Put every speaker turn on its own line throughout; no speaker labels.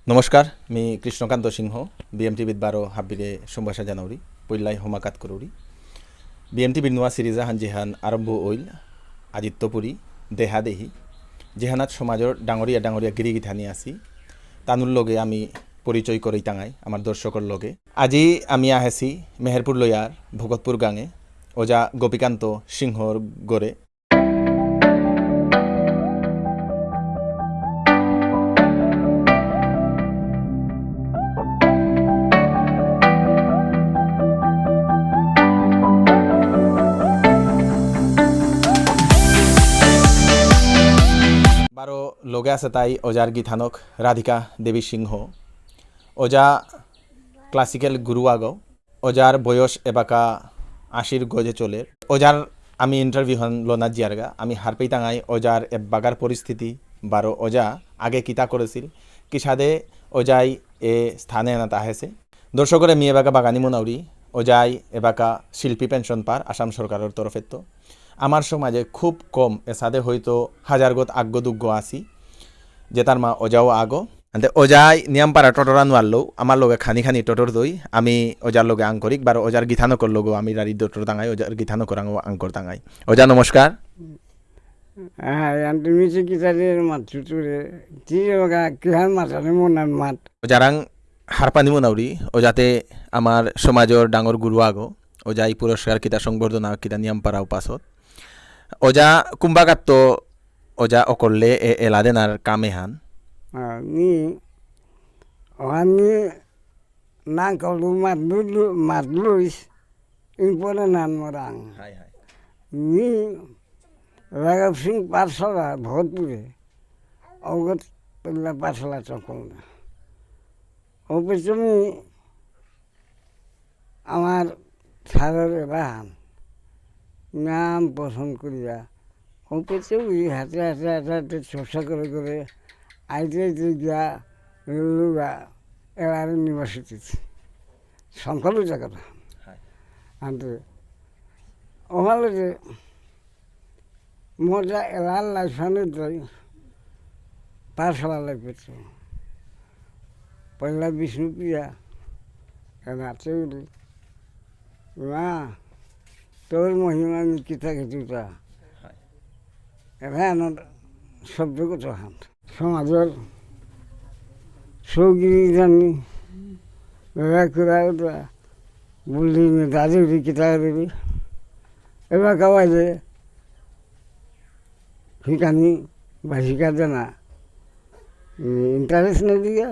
নমস্কাৰ मी কৃষ্ণকান্ত সিংহ BMTVত বাৰো হাবিৰে সম্ভাষা জানুৱাৰী পইলাই সমাকাত কৰোৰি BMTVৰ নোৱা সিৰিজা হানজিহান আৰম্ভ হৈল আদিত্যপুৰী দেহাদেহি যেহানাত সমাজৰ ডাঙৰীয়া ডাঙৰীয়া গিৰিগিঠানি আছি তানুৰ লগে আমি পৰিচয় কৰি টাঙাই আমাৰ দৰ্শকৰ লগে আজি আমি আহেছি মেহেৰপুৰ লয়াৰ ভগতপুৰ গাঙে ওজা গোপীকান্ত সিংহৰ গড়ে বারো লগে আছে তাই ওজার গীতানক রাধিকা দেবী সিংহ ওজা ক্লাসিক্যাল গুরু আগো ওজার বয়স এবাকা ৮০ গজে চলে ওজার আমি ইন্টারভিউ হন লোনা জিয়ারগা আমি হারপেই টাঙাই ওজার এবাগার পরিস্থিতি বারো ওজা আগে কিতা করেছিল কিসাদে ওজাই এ স্থানে আনাত আহেছে দর্শকরে মি এবাকা বাগানি মোনাউরি ওজাই এবাকা শিল্পী পেনশন পার আসাম সরকারের তরফে তো আমার সমাজে খুব কম এসাদে হয়তো হাজার গত আগ্য দুগ্গ আসি যে তার মা ওজাও আগো ওজাই নিয়ম পারা টটরা নোয়ারলো আমার লগে খানি খানি টটর দই আমি ওজার লগে আঙ্করিক বার ওজার গীতানকর লগো আমি রাড়ি টটর দাঙাই ওজার গীতানকর আঙ্কর দাঙাই ওজা নমস্কার
তুমি যে গীতারের মাত চুচুরে কিহান মাতারে মনার মাত
ওজারাং হারপানি মোনাউরি ওজাতে আমার সমাজের ডাঙর গুরু আগো ওজাই পুরস্কার কিতা সংবর্ধনা কিতা নিয়ম পারাও পাছত ওজা কুম্বাগাত্ত ওজা অকললে এলাদেনার কামে হান
ni ওহানি না কলু মাতলুইস ইম্পরে নান মরাং ni রাঘব সিং পাঠশালা ভোজপুরে অগত পাঠশালা চকল ওপরে তুমি আমার ছাড়ের বাহান নাম পছন্দ করিয়া ওপেছে ওই হাতে হাতে হাতে হাতে চর্চা করে করে আইতে গিয়া লুগা এবার ইউনিভার্সিটিতে সংকলু জায়গাটা আনতে ওখানে যে মজা এলার লাইফানে যাই পাঠশালা লাগবে পয়লা বিষ্ণুপ্রিয়া নাচে উঠি না তোর মহিমা নিকিতা কিছুটা এখন শব্দ কত হান সমাজের সৌগিরি জানি ব্যবহার করা বললি দাদু কিতা করি এবার কাবাই যে শিকানি বা শিকাতে না ইন্টারেস্ট নেই দিয়া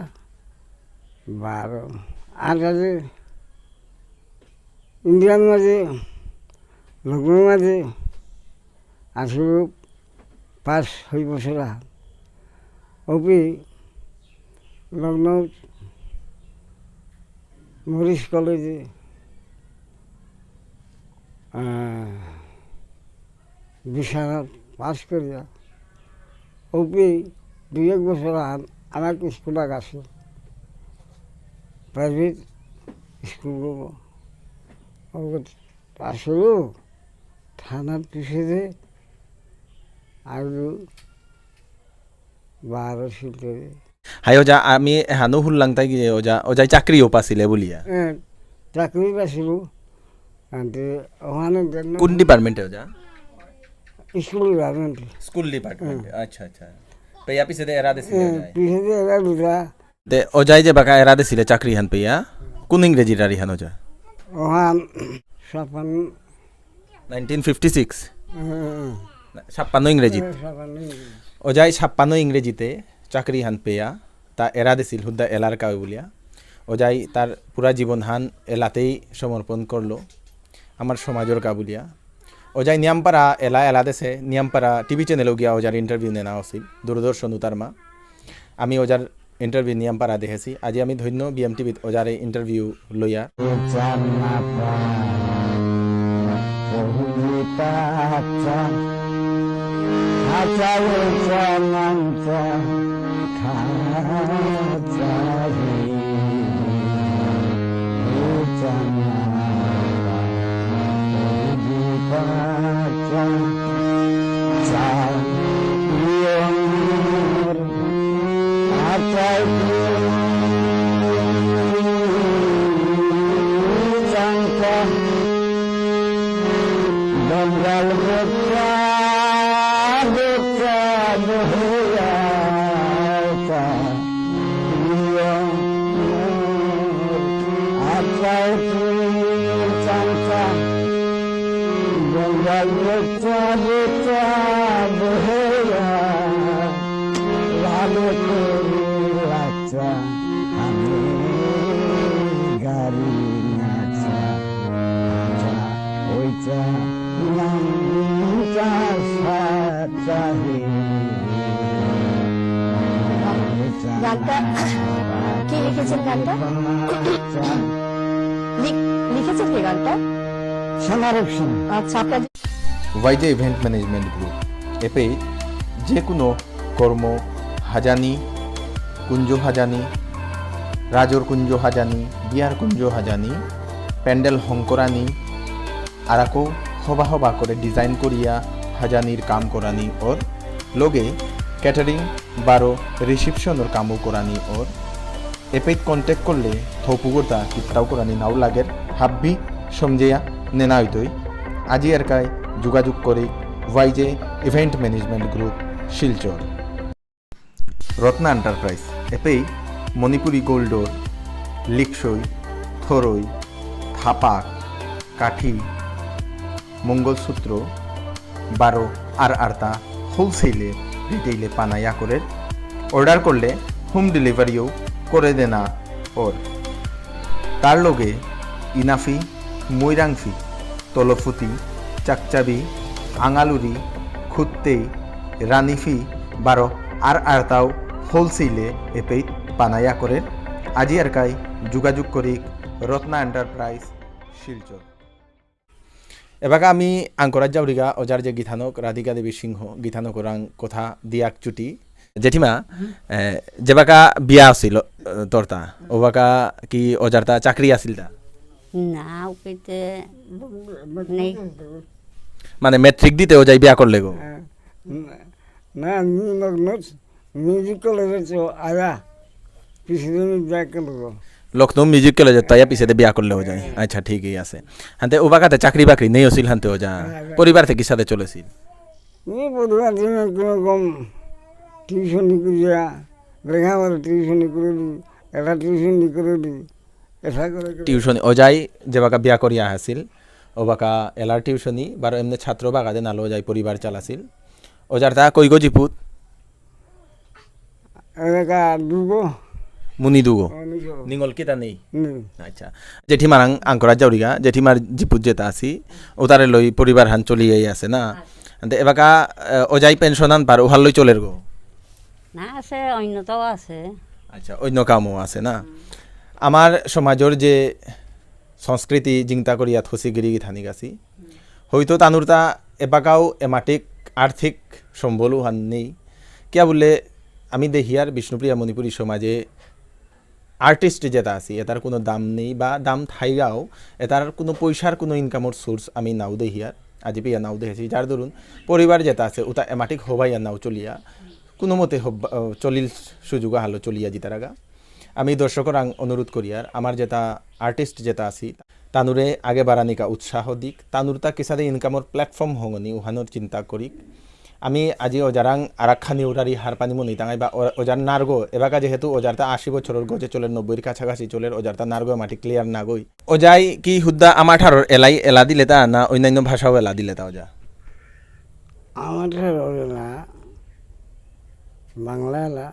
বারো আর আছে ইন্ডিয়ান মাঝে লগ্নের মাঝে আসলে ৫-৬ বছর ওপি লগ্ন মরিস কলেজে বিশারদ পাস করিয়া ওপি ২-১ বছর আমার স্কুল আছে প্রাইভেট স্কুল পাস হলো থানার পিছিয়ে আৰু 12 শিলতে
হাই ওজা আমি হানু হুল্লাং তাই ওজা ওজাই চাকরিও পাছিলে বলিয়া
চাকরি পাইছিল আনতে ওখানে
কোন ডিপার্টমেন্টে ওজা
স্কুল ডিপার্টমেন্ট
স্কুল ডিপার্টমেন্ট আচ্ছা আচ্ছা পেয়া পিছে দে এরা দেছিলে
পিছে এরা দুটা
দে ওজাই যে বাকা এরা দেছিলে চাকরি হান পেয়া কোন ইংরেজি রারি হান ওজা
ওহান
1956 56 ইংরেজিত ওজাই 56 ইংরেজিতে চাকরি হান পেয়া তা এরা দিছিল হুদ্দা এলার কাউ বলিয়া ওজাই তার পুরা জীবন হান এলাতেই সমর্পণ করলো আমার সমাজের কাবুলিয়া ওজাই নিয়ামপাড়া এলা দেশে নিয়ামপাড়া টিভি চ্যানেলেও গিয়া ওজার ইন্টারভিউ নেওয়া উচিত দূরদর্শন উতার মা আমি ওজার ইন্টারভিউ নিয়ামপাড়া দেখেছি আজি আমি ধন্য BMTVত ওজার ইন্টারভিউ লইয়া
Thank you.
গানটা কে লিখেছেন? গানটা লিখেছেন কে গানটা? আচ্ছা, আপনার
ওয়াইজে ইভেন্ট ম্যানেজমেন্ট গ্রুপ এপে যে কোনো কর্ম হাজানি, কুঞ্জ হাজানি, রাজর কুঞ্জ হাজানি, বিয়ার কুঞ্জ হাজানি, প্যান্ডেল হংকরানি আরাকো হবা হবা করে ডিজাইন করিয়া হাজানির কাম করানি ওর লগে ক্যাটারিং বারো রিসিপশনের কামও করানি ওর এপেত কন্ট্যাক্ট করলে থৌপুগোতা কিতাও করানি নাও লাগের হাব্বি সমঝেয়া নেনা হইতই আজি এরকায় যোগাযোগ করে YJ event management group Silchar. Ratna enterprise এপেই মণিপুরি গোল্ডর লিকসই, থরই, থাপাক, কাঠি, মঙ্গলসূত্র বারো আর আর্তা হোলসেলে রিটেইলে পানাইয়া করে অর্ডার করলে হোম ডেলিভারিও করে দেনা ওর তার লগে ইনাফি, মৈরাংফি, তলফুতি, চাকচাবি, আঙালুরি, খুত্তেই, রানিফি বারো আর আর্তাও হোলসেলে এপেই পানাইয়া করে আজি এরকাই যোগাযোগ করি রত্না এন্টারপ্রাইজ শিলচর। এবার আমি আঙ্করাজ জাউরিগা ওজার যে গীতানক রাধিকা দেবী সিংহ গীতানক ওরাং কথা দিয়াক চুটি জেঠিমা যেবাকা বিয়া আছিল তোরতা ওবাকা কি ওজারতা চাকরি আছিল তা
না ওকেতে নেই,
মানে মেট্রিক দিতে ও যাই বিয়া করলে গো
না মিউজিক কলেজে তো আয়া পিছনে ব্যাক করবো
লখনৌ মিউজিক কলেজে তাইয়া পিছে বিয়া করলে ও যায়। আচ্ছা ঠিকই আছে। হাতে ওবাকাতে চাকরি বাকরি নেই আছিল হাতে ও যা পরিবার থেকে সাথে চলেছিল
পরিবার কোনো কম টিউশনি করিয়া লেখাপড়া টিউশনি করে দিই, এটা টিউশনি করে দিই, এটা করে
টিউশন ও যাই যেবাকা বিয়া করিয়া আছিল ওবাকা এলার টিউশনি বারো এমনি ছাত্র বাগাদে নালো যাই পরিবার চালাছিল ওজার তা কই গো জিপুত
এলাকা দুগো
মুনি দুগো নিঙল কেতা নেই। আচ্ছা জেঠিমার আঙ্করাজ জাউরিগা জেঠিমার জিপুত যেটা আছি ও তারে লই পরিবার হান চলিয়াই আছে না এবাকা ও যাই পেনশন আন পার ওহার লই চলের গো
না আছে অন্যটাও আছে।
আচ্ছা অন্য কামও আছে না। আমার সমাজের যে সংস্কৃতি জিংতা করিয়া থসিগিরি থানি গাছি হয়তো তানুরতা এবাকাও এমাটিক আর্থিক সম্বলও হান নেই কিয়া বললে আমি দেহিয়ার বিষ্ণুপ্রিয়া মণিপুরী সমাজে আর্টিস্ট যেটা আছি এটার কোনো দাম নেই বা দাম থাইগাও এটার কোনো পয়সার কোনো ইনকামর সোর্স আমি নাও দেহিয়ার আজি পিয়া নাও দেখেছি যার ধরুন পরিবার যেটা আছে ওটা এমাটিক হবাইয়া নাও চলিয়া কোনো মতে চলিল সুযোগ হালো চলিয়া জিতার আগা আমি দর্শকর অনুরোধ করিয়ার আমার যেটা আর্টিস্ট যেটা আছি তানুরে আগে বাড়ানিকা উৎসাহ দিক তানুরতা কিসাদে ইনকামর প্ল্যাটফর্ম হঙনি উহানোর চিন্তা করিক আমি আজি ওজারাং আরাক্ষানি উড়ারি হারপানি মনি তাঙাই বা ওজার নার্গো এবাকা যেহেতু ওজারতা 80 বছরের গজে চলের 90-এর কাছাকাছি চলের ওজারতা নার্গো মাটি ক্লিয়ার না গই ওজাই কি হুদ্দা আমার ঠারর এলা দিলে তা না অন্যান্য ভাষাও এলা দিলে তা ওজা
আমার না বাংলা এলা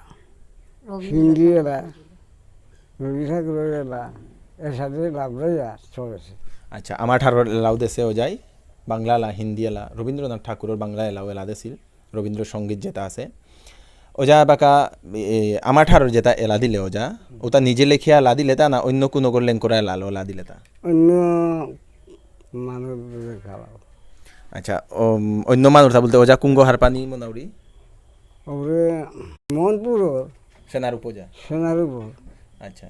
হিন্দি এলা রবি ঠাকুরের এলা এর সাথে লাভরাইয়া চলেছে।
আচ্ছা আমার ঠারর এলাও দেশে ওজাই বাংলা এলা হিন্দি এলা রবীন্দ্রনাথ ঠাকুরের বাংলা এলাও এলা দেছিল রবীন্দ্রসঙ্গীত যেটা আছে ওজা বাকা আমার ঠারর যেটা এলা দিলে ওজা ওটা নিজে লেখিয়া এলা দিলে তা না অন্য কোনো করলেন করে এলা দিলে তা
অন্য মানুষ খাওয়াও।
আচ্ছা অন্য মানুষ বলতে ওজা কুঙ্গ হারপানি মোনাউরি
ওরে মনপুর
সেনার উপজা
সোনার উপর
আচ্ছা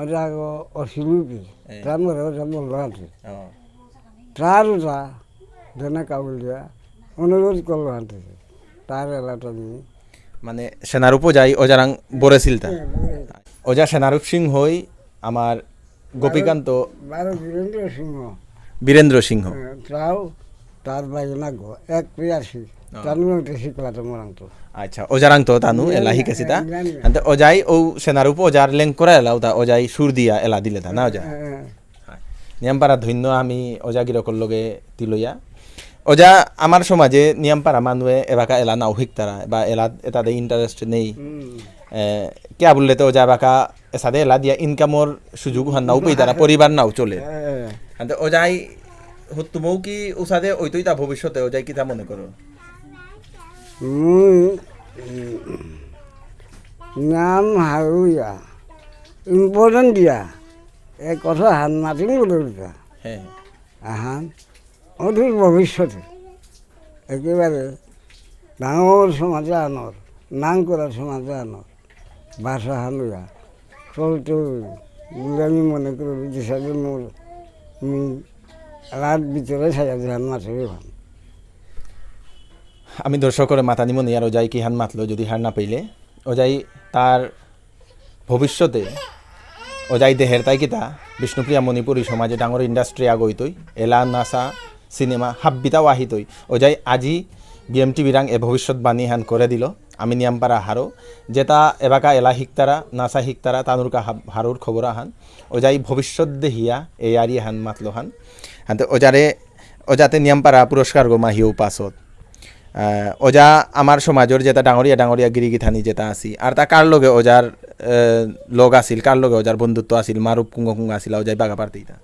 ওটা অশিলুপি তারপরে ওটা বলবো আছে
ও
তার ওটা ধনে কাবুল দিয়া অনুরোধ করলো হাঁটতেছে তার এলাটা নিয়ে
মানে সেনারূপ যাই ওজারাং বরেছিল তা ওজা সেনারূপ সিং হই আমার গোপীকান্ত
বারো বীরেন্দ্র সিংহ
বীরেন্দ্র সিংহ
তাও তার বাইরে না গো এক 82 তানু একটা শিকলা তো মরাং তো
আচ্ছা ওজারাং তো তানু এলা হিকেছি তা আন্তে ওজাই ও সেনারূপ ওজার লেং করে এলাও তা ওজাই সুর দিয়া এলা দিলে তা না ওজা নিয়ামপাড়া ধন্য আমি ওজা গিরকর লগে তিলইয়া ওজা আমার সমাজে নিয়ামপাড়া মানুহে এবাকা এলা নাও শিকতারা বা এলা এটাতে ইন্টারেস্ট নেই কিয়া বললে তো ওজা এবাকা এসাদে এলা দিয়া ইনকামর সুযোগ হান নাও পেই তারা পরিবার নাও চলে আন্তে ওজাই তুমও কি ওসাদে ওইতই তা ভবিষ্যতে ওজাই কি তা মনে করো
মুই নাম হারুয়া ইম্পর্টেন্ট দিয়া এই কথা হাত মাতিম বলে
হ্যাঁ
আহান অদূর ভবিষ্যতে একেবারে ডাঙর সমাজে আনর নাং করা সমাজে আনর ভাষা হালুয়া চলতে বলে আমি মনে করি যে সাথে মোর রাত ভিতরে সাজা ধান মাছের ভান
আমি দর্শকরে মাথা নিমন ইয়ার ওজাই কি হান মাতলো যদি হার না পাইলে ওজাই তার ভবিষ্যতে ওজাই দেহের তাই কিতা বিষ্ণুপ্রিয়া মণিপুরী সমাজে ডাঙর ইন্ডাস্ট্রি আগইতই এলা নাসা সিনেমা হাব্বিতাও আহিতই ওজাই আজি বিএমটিভি রাং এ ভবিষ্যৎবাণী হান করে দিল আমি নিয়ামপাড়া হারো যেটা এবাকা এলা শিকতারা নাসা শিকতারা তানুরকা হারুর খবর আহান ওজাই ভবিষ্যৎ দেহিয়া এ আরি হান মাতলো হান হাতে ওজারে ওজাতে নিয়ামপাড়া পুরস্কার গো মাহিও পাছত ওজা আমার সমাজের যেটা ডাঙরিয়া ডাঙরিয়া গিরিগিথানি যেটা আছি আর তা কার লগে ওজার লগ আছিল কার লগে ওজার বন্ধুত্ব আছিল মারুপ কুঙ্গ কুঙ্গ আছিল ওজাই বাগা পারতেই তা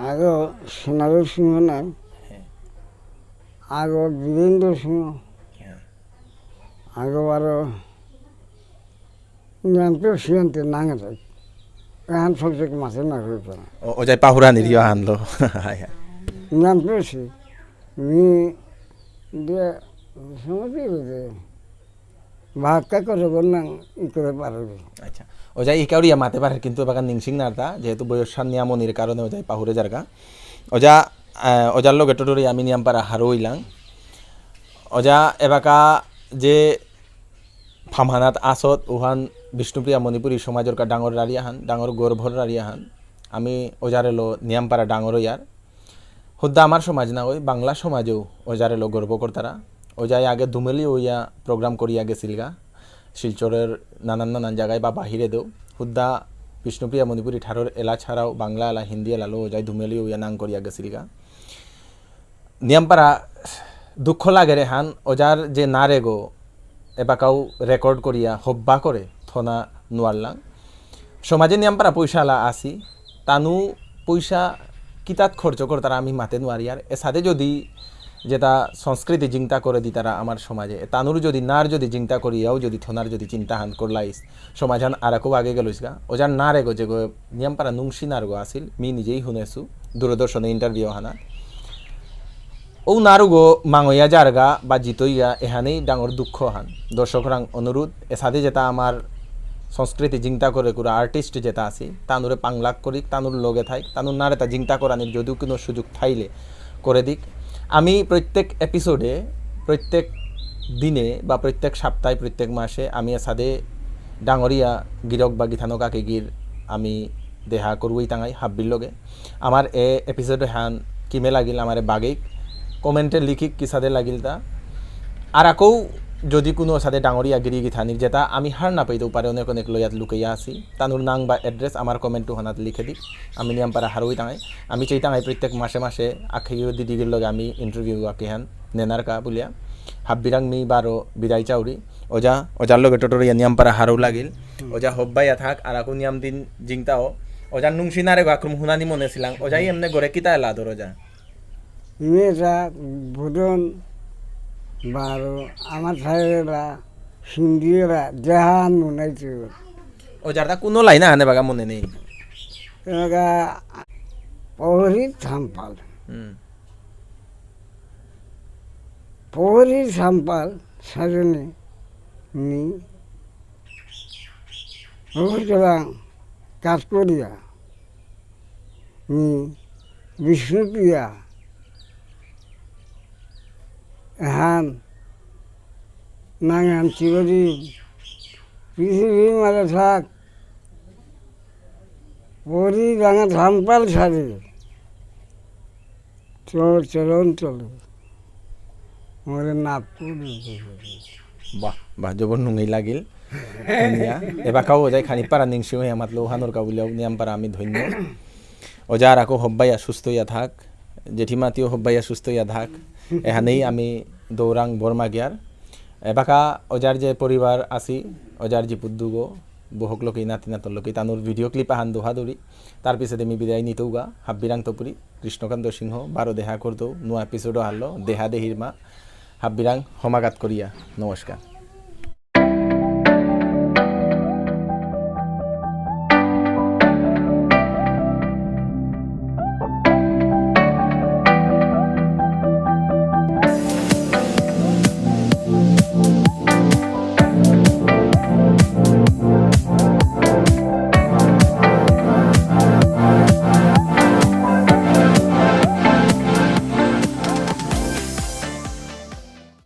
আগো সোনারু সিংহ নাই আগো বীরেন্দ্র সিংহ আগো আরো নামটো সিয়ন্তে নাঙে যাই এখন সবচেয়ে মাছের না হইতো না
ওজাই পাহুরা নিরিয়া আনলো
নামটো সে মি দিয়ে সময় ভাগটা করে না ই করে পারবে
আচ্ছা ওজাই ইকাউরিয়া মাতে পারে কিন্তু এবার নিংসিং নারতা যেহেতু বয়সান নিয়ামনির কারণে ওজাই পাহুরে জারগা ওজা ওজার লগে টোটরি আমি নিয়ামপাড়া হারইলাং ওজা এবাকা যে ফামহানাত আসত উহান বিষ্ণুপ্রিয়া মণিপুরী সমাজের কা ডাঙর রারিয়াহান ডাঙর গর্ভর রারিয়াহান আমি ওজারেলো নিয়ামপাড়া ডাঙর ইয়ার হুদ্দা আমার সমাজ না ওই বাংলা সমাজেও ওজারেলো গর্ব করতারা ওজাই আগে দুমেলি ওইয়া প্রোগ্রাম করিয়া গেছিলগা শিলচরের নানান জায়গায় বা বাহিরে দেও হুদ্দা বিষ্ণুপ্রিয়া মণিপুরী ঠারোর এলা ছাড়াও বাংলা এলা হিন্দি এলালো ওজাই দুমেলি ওইয়া নাং করিয়া গেছিলগা নিয়ামপাড়া দুঃখ লাগে রে হান ওজার যে না রে গো এবাকাও রেকর্ড করিয়া হব্বা করে থনা নোয়ারলাম সমাজে নিয়ামপাড়া পয়সালা আসি তানু পয়সা কিতাত খরচ করে তারা আমি মাতে নোয়ারি আর এ সাথে যদি যেটা সংস্কৃতি চিন্তা করে দি তারা আমার সমাজে তানুর যদি নার যদি চিন্তা করিয়াও যদি থনার যদি চিন্তা হান করলাইস সমাধান আর একো আগে গেলইস গা ওজার না রে গো যে গো নিয়ামপাড়া নুংসি নার গো আসিল মি নিজেই শুনেছু দূরদর্শনে ইন্টারভিউ হানা ও নারু গো মাঙইয়া জারগা বা জিতইয়া এহানেই ডাঙর দুঃখ হান দর্শকরাং অনুরোধ এ সাথে যেটা আমার সংস্কৃতি চিন্তা করে করে আর্টিস্ট যেটা আছে তানুরে পাংলাক করি তানুর লগে থাই তানুর নারে তা চিন্তা করানির যদিও কোনো সুযোগ থাইলে করে দিক আমি প্রত্যেক এপিসোডে প্রত্যেক দিনে বা প্রত্যেক সপ্তাহে প্রত্যেক মাসে আমি সাদে ডাঙরিয়া গিরক বা গিথানকাকে গির আমি দেহা করবই টাঙাই হাব্বির লগে আমার এ এপিসোডে হান কিমে লাগিল আমার বাগেই কমেন্টে লিখিক কি সাদে লাগিল তা আর আকৌ যদি কোনো সাথে ডাঙরিয়া গিরি গিথানির যেটা আমি হার না পাইতেও পারে অনেক অনেক লইয়াত লুকাইয়া আছি তানুর নাং বা এড্রেস আমার কমেন্টও হানাত লিখে দিক আমি নিয়ামপাড়া হারই টাঙাই আমি চাই টাঙাই প্রত্যেক মাসে মাসে আখিও দিদিগির লগে আমি ইন্টারভিউ আঁকি হান নেনার কা বলিয়া হাব্বিরাং মি বারো বিদায় চাউরি ওজার লগে টোটরিয়া নিয়ামপাড়া হারও লাগিল ওজা হব্বাইয়া থাক আর আকো নিয়াম দিন জিংতাও ওজার নুংসি নারে আক্রম হুনানি মনে ছিলাম ওজাই এমনি গড়ে কিতা এলা ধর ওজা
মেয়েরা ভোজন বারো আমার সাহেবেরা হিন্দিরা জাহান মনাইছে
ওজারটা কোনো লাইনা আনে বাগা মনে নেই
এলাকা পহরি থাম্পাল পহরি থাম্পাল সাজনে নি সুতরাং কাজ করিয়া নি বিষ্ণুপ্রিয়া হান নাঙান চিরদিন পৃথিবী মারা থাক পরি রাঙা ধামপাল ছাড়ে তোর চরণ চলে মোরে নাপুর
বাহ বাহ জবর নুঙি লাগিল ধুনীয়া এবাকাও ওজাই খানি পারা নিংসি হয়ে আমার লৌহানোর কাবুলিয়াও নিয়াম পারা আমি ধন্য ওজার আকৌ হব্বাইয়া সুস্থ ইয়া থাক জেঠিমাতিও হব্বাইয়া সুস্থ ইয়া থাক এখানেই আমি দৌরাং বর্মা গিয়ার এবাকা ওজার যে পরিবার আসি ওজার যে পুদ্দুগো বহুক লোকই নাতি নাতর লোকই তানুর ভিডিও ক্লিপ আহান দোহাদুরি তার পিছতে আমি বিদায় নিতেওগা হাব্বিরাং তপুরি কৃষ্ণকান্ত সিংহ বারো দেহা করতো নুয়া এপিসোডও হারলো দেহা দেহির মা হাব্বিরাং সমাগাত করিয়া নমস্কার।